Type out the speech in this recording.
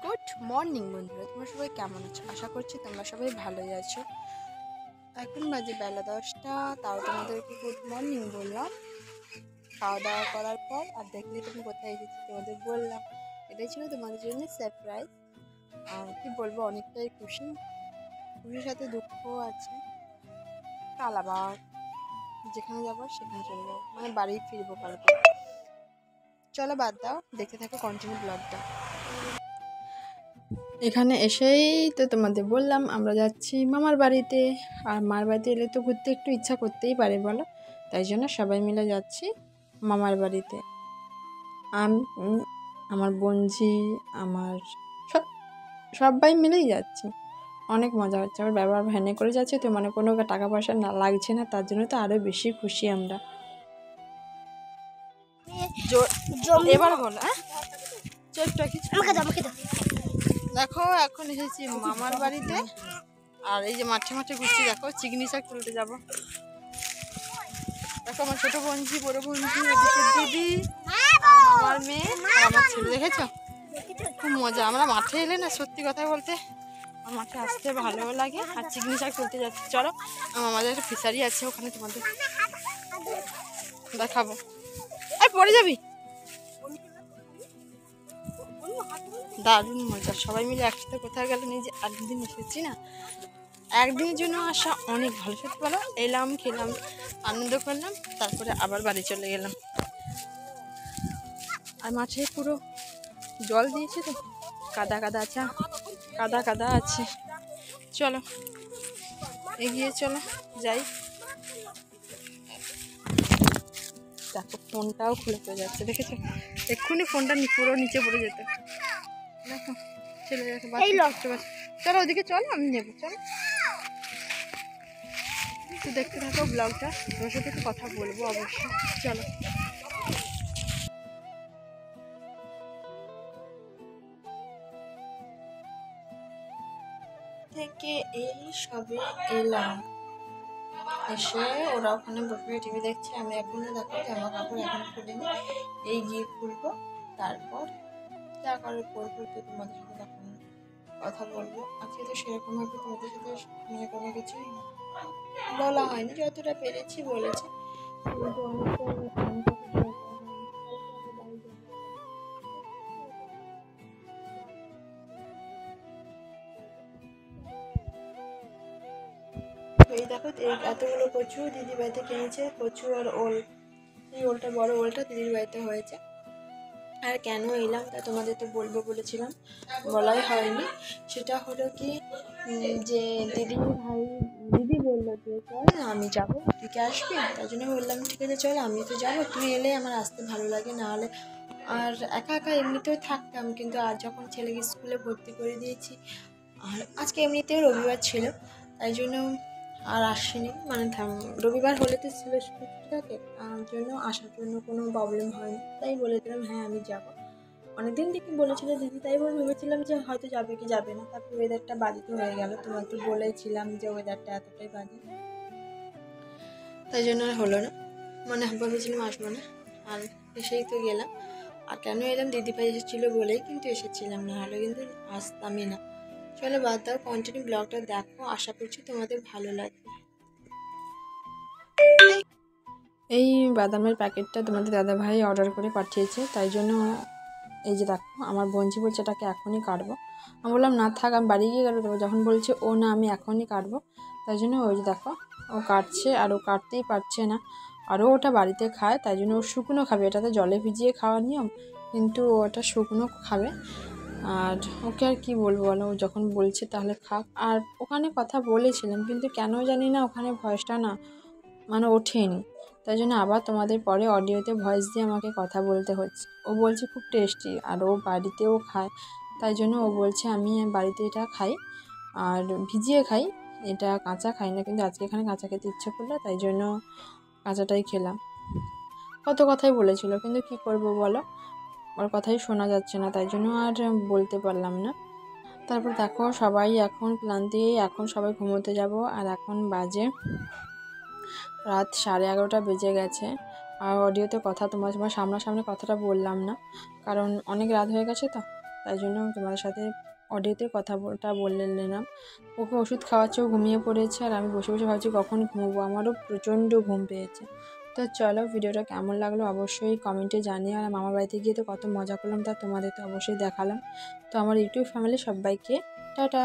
Good morning বন্ধুরা, তোমরা সবাই কেমন আছো? আশা করছি তোমরা সবাই ভালোই আছো। এখন বাজে বেলা 10টা, তাও তোমাদেরকে গুড মর্নিং বললাম খাওয়া দাওয়া করার পর। আর দেখলে তুমি কোথায় এসেছি তোমাদের বললাম, এটাই ছিল তোমাদের জন্য সারপ্রাইজ। কি বলবো, অনেকটাই খুশির সাথে দুঃখও আছে। কাল আবার যেখানে যাবো সেখানে চলে যাবো, মানে বাড়ি ফিরবো কালকে। চলো বাদ দাও, দেখতে থাকো কন্টিনিউ ব্লগটা। এখানে এসেই তো তোমাদের বললাম আমরা যাচ্ছি মামার বাড়িতে। আর মার বাড়িতে এলে তো ঘুরতে একটু ইচ্ছা করতেই পারে বলো, তাই জন্য সবাই মিলে যাচ্ছি মামার বাড়িতে। আমি, আমার বোনঝি, আমার সবাই মিলেই যাচ্ছি। অনেক মজা হচ্ছে। আমার ব্যবহার ভ্যানে করে যাচ্ছে তো, মানে কোনো টাকা পয়সা না লাগছে না, তার জন্য তো আরও বেশি খুশি আমরা। এবার বলো, হ্যাঁ দেখো এখন এসেছি মামার বাড়িতে। আর এই যে মাঠে মাঠে ঘুরছি, দেখো চিকনি শাক তুলতে যাবো। দেখো আমার ছোট বোনঝি, বড় বোনঝি, এদিকে দিদি, আমার মেয়ে আর আমার ছেলে। দেখেছো খুব মজা। আমরা মাঠে এলে না, সত্যি কথা বলতে আমার মাঠে আসতে ভালো লাগে। আর চিকনি শাক তুলতে যাচ্ছি। চলো, আমাদের একটা ফিশারি আছে, ওখানে তোমাদের দেখাবো। আর পড়ে যাবি। দারুণ মজা, সবাই মিলে একসাথে কোথাও গেল। নিজে একদিন এসেছি না, একদিনের জন্য আসা অনেক ভালো। সত্যি বলো, এলাম, খেলাম, আনন্দ করলাম, তারপরে আবার বাড়ি চলে গেলাম। আর মাঠে পুরো জল দিয়েছে তো, কাদা কাদা আছে, কাদা কাদা আছে। চলো এগিয়ে চলো যাই। দেখো ফোনটাও খুলে পড়ে যাচ্ছে, দেখেছো? এক্ষুনি ফোনটা পুরো নিচে পড়ে যেত। দেখো চলে যাচ্ছে। চলো ওদিকে চলো, আমি নেবো। চলো তো দেখতে থাকো ব্লগটা, তোমার সাথে একটু কথা বলবো অবশ্যই। চলো থেকে এই সবে এলাম, এসে ওরা ওখানে বসে টিভি দেখছে। আমি এখনো দেখো জামা কাপড় এখনো খুলিনি, এই গিয়ে খুলবো, তারপর যা করে করবো তো তোমাদের সাথে তখন কথা বলবো। আজকে তো সেরকমভাবে তোমাদের সাথে মানে কোনো কিছু বলা হয়নি, যতটা পেরেছি বলেছি। কিন্তু এই দেখো, এই এতগুলো কচু দিদির বাড়িতে কিনেছে, কচু আর ওল। এই ওলটা, বড় ওলটা দিদির বাড়িতে হয়েছে। আর কেন এলাম তা তোমাদের তো বলবো বলেছিলাম, বলাই হয়নি। সেটা হলো কি, যে দিদি বললো যে চল আমি যাবো, তুই কি আসবি? তার জন্য বললাম ঠিক আছে চল, আমি তো যাবো, তুই এলে আমার আসতে ভালো লাগে, না হলে আর একা একা এমনিতেও থাকতাম। কিন্তু আজ যখন ছেলেকে স্কুলে ভর্তি করে দিয়েছি, আর আজকে এমনিতেও রবিবার ছিল, তাই জন্য আর আসিনি। মানে রবিবার হলে তো ছেলে ছুটি থাকে, তার জন্য আসার জন্য কোনো প্রবলেম হয়নি। তাই বলেছিলাম হ্যাঁ আমি যাবো। অনেকদিন থেকে বলেছিল দিদি, তাই বলে ভেবেছিলাম যে হয়তো যাবে কি যাবে না। তারপর ওয়েদারটা বাজে তো হয়ে গেল, তোমার তো বলেছিলাম যে ওয়েদারটা এতটাই বাজে, তাই জন্য আর হলো না। মানে ভেবেছিলাম আসবো না, আর এসেই তো গেলাম। আর কেন এলাম, দিদিভাই এসেছিলো বলেই কিন্তু এসেছিলাম, না হলে কিন্তু আসতামই না। চলো বাদ দাও, কন্টিনিউ ব্লগটা দেখো, আশা করছি তোমাদের ভালো লাগবে। এই বাদামের প্যাকেটটা তোমাদের দাদাভাই অর্ডার করে পাঠিয়েছে, তাই জন্য এই যে দেখো আমার বোনঝি বলছে এটাকে এখনই কাটবো। আমি বললাম না থাক, আমি বাড়ি গিয়ে কাটবো। যখন বলছে ও না আমি এখনই কাটবো, তাই জন্য ওই যে দেখো ও কাটছে। আর ও কাটতেই পারছে না, আরও ওটা বাড়িতে খায়, তাই জন্য ও শুকনো খাবে। এটাতে জলে ভিজিয়ে খাওয়ার নিয়ম, কিন্তু ওটা শুকনো খাবে। আর ওকে আর কি বলবো বলো, ও যখন বলছে তাহলে খাক। আর ওখানে কথা বলেছিলাম, কিন্তু কেন জানি না ওখানে ভয়েসটা না মানে ওঠেনি, তাই জন্য আবার তোমাদের পরে অডিওতে ভয়েস দিয়ে আমাকে কথা বলতে হচ্ছে। ও বলছে খুব টেস্টি, আর ও বাড়িতেও খায়, তাই জন্য ও বলছে আমি বাড়িতে এটা খাই আর ভিজিয়ে খাই, এটা কাঁচা খাই না। কিন্তু আজকে এখানে কাঁচা খেতে ইচ্ছে করলো, তাই জন্য কাঁচাটাই খেলাম। কত কথাই বলেছিল, কিন্তু কি করব বলো, ওর কথাই শোনা যাচ্ছে না, তাই জন্য আর বলতে পারলাম না। তারপর দেখো সবাই এখন ক্লান্তি, এখন সবাই ঘুমোতে যাব। আর এখন বাজে রাত 11:30 বেজে গেছে। আর অডিওতে কথা তোমার সামনাসামনি কথাটা বললাম না, কারণ অনেক রাত হয়ে গেছে তো। তাই জন্য তোমাদের সাথে অডিওতে কথাটা বলে নিলাম। ওকে ওষুধ খাওয়াচ্ছেও, ঘুমিয়ে পড়েছে, আর আমি বসে বসে ভাবছি কখন ঘুমবো। আমারও প্রচণ্ড ঘুম পেয়েছে। তো চলো, ভিডিওটা কেমন লাগলো অবশ্যই কমেন্টে জানিও। আর মামার বাড়িতে গিয়ে তো কত মজা করলাম তা তোমাদের তো অবশ্যই দেখালাম। তো আমার ইউটিউব ফ্যামিলি সবাইকে টাটা।